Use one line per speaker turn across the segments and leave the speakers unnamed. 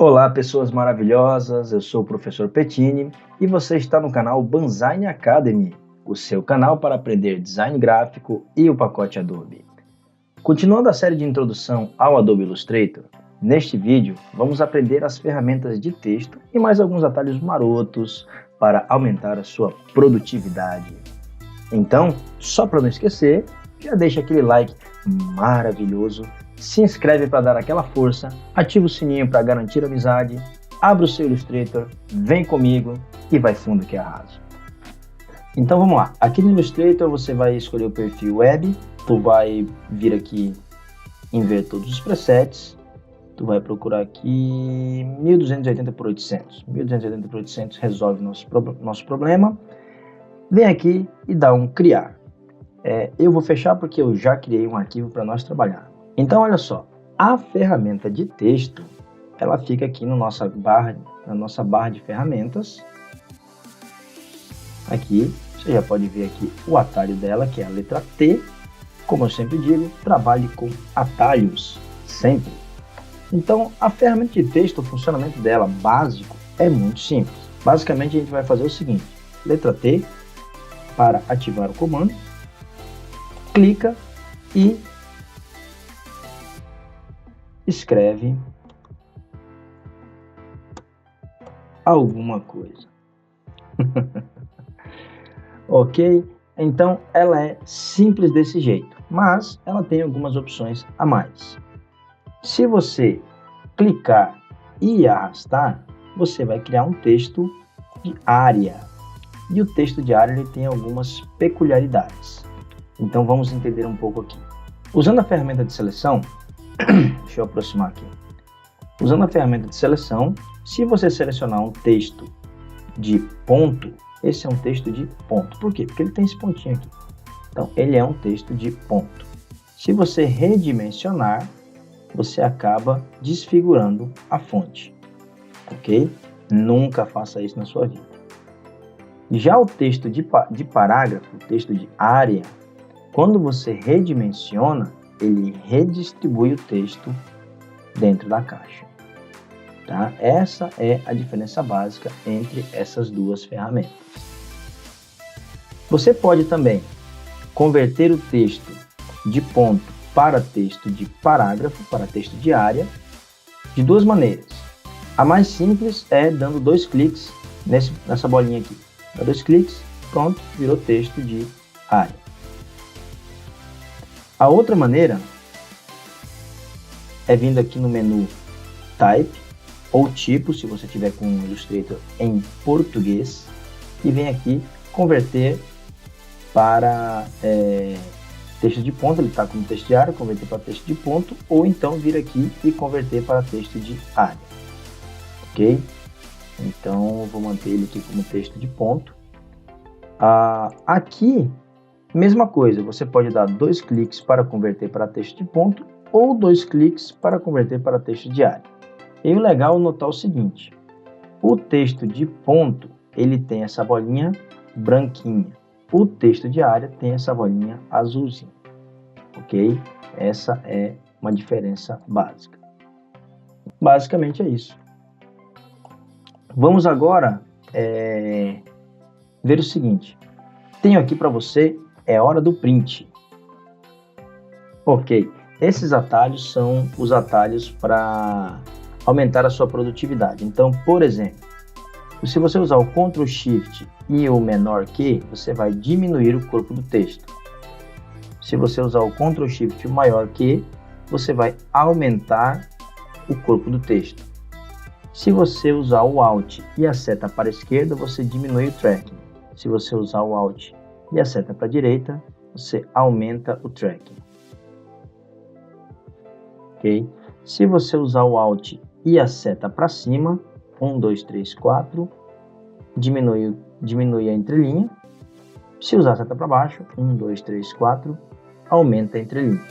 Olá, pessoas maravilhosas, eu sou o professor Pettini e você está no canal Banzine Academy, o seu canal para aprender design gráfico e o pacote Adobe. Continuando a série de introdução ao Adobe Illustrator, neste vídeo vamos aprender as ferramentas de texto e mais alguns atalhos marotos para aumentar a sua produtividade. Então, só para não esquecer, já deixa aquele like maravilhoso, se inscreve para dar aquela força, ativa o sininho para garantir a amizade, abre o seu Illustrator, vem comigo e vai fundo que arraso. Então vamos lá, aqui no Illustrator você vai escolher o perfil web, tu vai vir aqui em ver todos os presets, tu vai procurar aqui 1280 por 800, 1280 por 800 resolve nosso problema, vem aqui e dá um criar. Eu vou fechar porque eu já criei um arquivo para nós trabalhar. Então, olha só, a ferramenta de texto, ela fica aqui na nossa barra de ferramentas. Aqui, você já pode ver aqui o atalho dela, que é a letra T. Como eu sempre digo, trabalhe com atalhos, sempre. Então, a ferramenta de texto, o funcionamento dela básico é muito simples. Basicamente, a gente vai fazer o seguinte, letra T, para ativar o comando, clica e escreve alguma coisa. Ok? Então, ela é simples desse jeito, mas ela tem algumas opções a mais. Se você clicar e arrastar, você vai criar um texto de área. E o texto de área ele tem algumas peculiaridades. Então, vamos entender um pouco aqui. Usando a ferramenta de seleção, deixa eu aproximar aqui. Usando a ferramenta de seleção, se você selecionar um texto de ponto, esse é um texto de ponto. Por quê? Porque ele tem esse pontinho aqui. Então, ele é um texto de ponto. Se você redimensionar, você acaba desfigurando a fonte. Ok? Nunca faça isso na sua vida. Já o texto de parágrafo, o texto de área, quando você redimensiona, ele redistribui o texto dentro da caixa. Tá? Essa é a diferença básica entre essas duas ferramentas. Você pode também converter o texto de ponto para texto de parágrafo, para texto de área, de duas maneiras. A mais simples é dando 2 cliques nessa bolinha aqui. Dá 2 cliques, pronto, virou texto de área. A outra maneira é vindo aqui no menu Type ou Tipo, se você tiver com o Illustrator em português, e vem aqui converter para texto de ponto, ele está como texto de área, converter para texto de ponto, ou então vir aqui e converter para texto de área. Ok? Então, eu vou manter ele aqui como texto de ponto. Aqui, mesma coisa, você pode dar 2 cliques para converter para texto de ponto ou 2 cliques para converter para texto de área. E o legal é notar o seguinte, o texto de ponto, ele tem essa bolinha branquinha, o texto de área tem essa bolinha azulzinha, ok? Essa é uma diferença básica. Basicamente é isso. Vamos agora ver o seguinte, tenho aqui para você, é hora do print. Ok, esses atalhos são os atalhos para aumentar a sua produtividade. Então, por exemplo, se você usar o Ctrl Shift e o menor que, você vai diminuir o corpo do texto. Se você usar o Ctrl Shift e o maior que, você vai aumentar o corpo do texto. Se você usar o Alt e a seta para a esquerda, você diminui o tracking. Se você usar o Alt e a seta para a direita, você aumenta o tracking. Ok? Se você usar o Alt e a seta para cima, 1, 2, 3, 4, diminui a entrelinha. Se usar a seta para baixo, 1, 2, 3, 4, aumenta a entrelinha.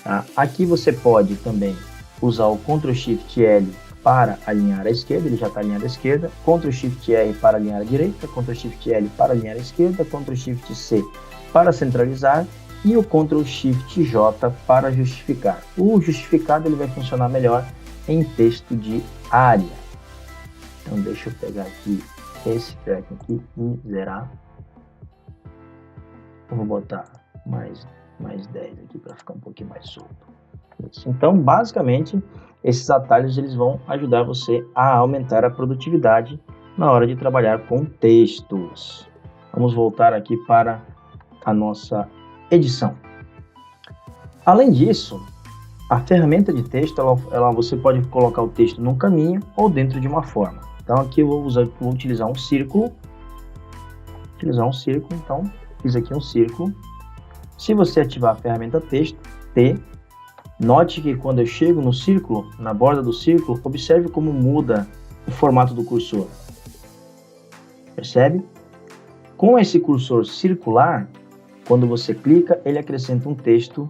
Tá? Aqui você pode também usar o Ctrl Shift L para alinhar à esquerda, ele já está alinhado à esquerda, Ctrl Shift R para alinhar à direita, Ctrl Shift L para alinhar à esquerda, Ctrl Shift C para centralizar e o Ctrl Shift J para justificar. O justificado ele vai funcionar melhor em texto de área. Então deixa eu pegar aqui esse track aqui e zerar. Eu vou botar mais 10 aqui para ficar um pouquinho mais solto. Isso. Então, basicamente, esses atalhos eles vão ajudar você a aumentar a produtividade na hora de trabalhar com textos. Vamos voltar aqui para a nossa edição. Além disso, a ferramenta de texto, você pode colocar o texto num caminho ou dentro de uma forma. Então aqui eu vou utilizar um círculo. Então fiz aqui um círculo. Se você ativar a ferramenta texto, T, note que quando eu chego no círculo, na borda do círculo, observe como muda o formato do cursor. Percebe? Com esse cursor circular, quando você clica, ele acrescenta um texto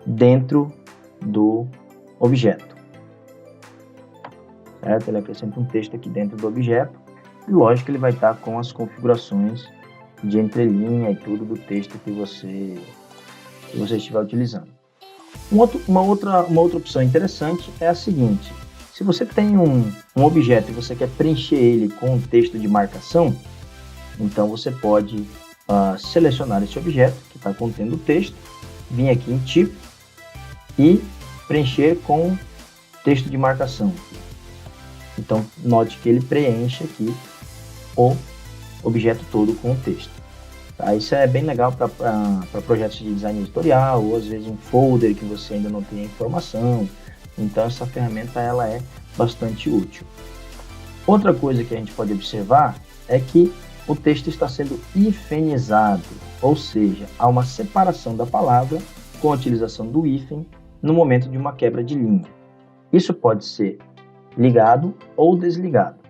dentro do objeto. Certo? Ele acrescenta um texto aqui dentro do objeto. E lógico que ele vai estar com as configurações de entrelinha e tudo do texto que você estiver utilizando. Uma outra opção interessante é a seguinte: se você tem um objeto e você quer preencher ele com um texto de marcação, então você pode selecionar esse objeto que está contendo o texto, vir aqui em tipo e preencher com texto de marcação. Então note que ele preenche aqui o objeto todo com o texto. Tá? Isso é bem legal para projetos de design editorial, ou às vezes um folder que você ainda não tem a informação. Então essa ferramenta ela é bastante útil. Outra coisa que a gente pode observar é que o texto está sendo hifenizado, ou seja, há uma separação da palavra com a utilização do hífen no momento de uma quebra de linha. Isso pode ser ligado ou desligado.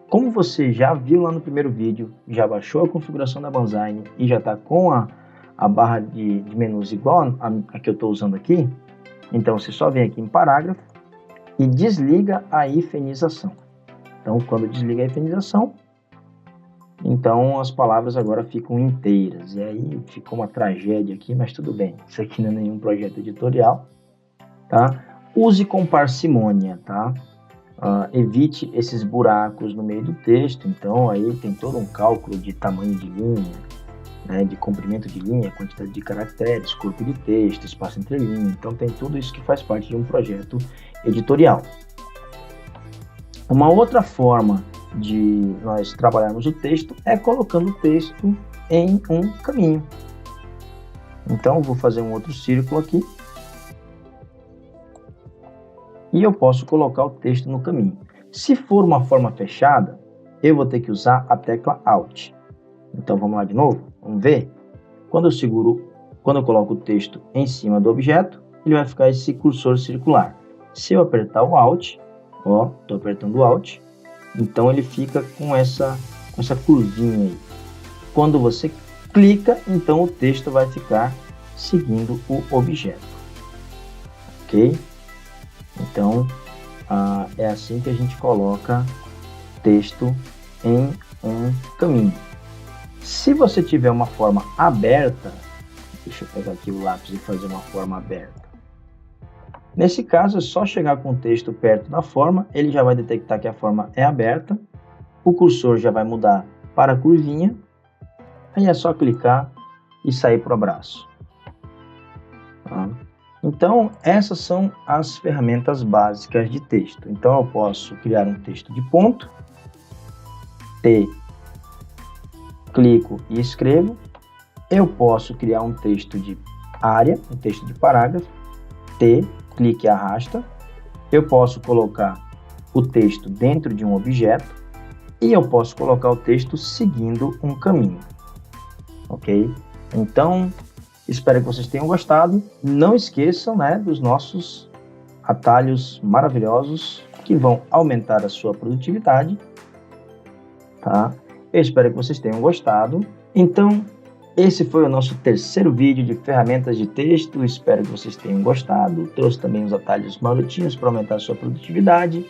Como você já viu lá no primeiro vídeo, já baixou a configuração da Banzai e já está com a barra de menus igual a que eu estou usando aqui, então você só vem aqui em parágrafo e desliga a hifenização. Então quando desliga a hifenização, então as palavras agora ficam inteiras. E aí ficou uma tragédia aqui, mas tudo bem. Isso aqui não é nenhum projeto editorial, tá? Use com parcimônia, tá? Evite esses buracos no meio do texto. Então aí tem todo um cálculo de tamanho de linha, né, de comprimento de linha, quantidade de caracteres, corpo de texto, espaço entre linhas. Então tem tudo isso que faz parte de um projeto editorial. Uma outra forma de nós trabalharmos o texto é colocando o texto em um caminho. Então eu vou fazer um outro círculo aqui e eu posso colocar o texto no caminho. Se for uma forma fechada, eu vou ter que usar a tecla Alt. Então vamos lá de novo, vamos ver? Quando eu coloco o texto em cima do objeto, ele vai ficar esse cursor circular. Se eu apertar o Alt, ó, estou apertando o Alt, então ele fica com essa curvinha aí. Quando você clica, então o texto vai ficar seguindo o objeto. Ok? Então, é assim que a gente coloca texto em um caminho. Se você tiver uma forma aberta, deixa eu pegar aqui o lápis e fazer uma forma aberta. Nesse caso, é só chegar com o texto perto da forma, ele já vai detectar que a forma é aberta, o cursor já vai mudar para a curvinha, aí é só clicar e sair para o abraço. Tá? Então, essas são as ferramentas básicas de texto. Então, eu posso criar um texto de ponto, T, clico e escrevo. Eu posso criar um texto de área, um texto de parágrafo, T, clique e arrasta. Eu posso colocar o texto dentro de um objeto e eu posso colocar o texto seguindo um caminho. Ok? Então, espero que vocês tenham gostado. Não esqueçam, né, dos nossos atalhos maravilhosos que vão aumentar a sua produtividade. Tá? Eu espero que vocês tenham gostado. Então, esse foi o nosso terceiro vídeo de ferramentas de texto. Espero que vocês tenham gostado. Trouxe também os atalhos marotinhos para aumentar a sua produtividade.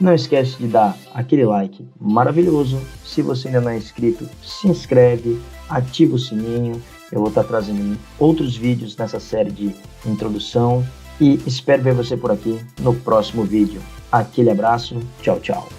Não esquece de dar aquele like maravilhoso. Se você ainda não é inscrito, se inscreve, ativa o sininho. Eu vou estar trazendo outros vídeos nessa série de introdução e espero ver você por aqui no próximo vídeo. Aquele abraço, tchau, tchau.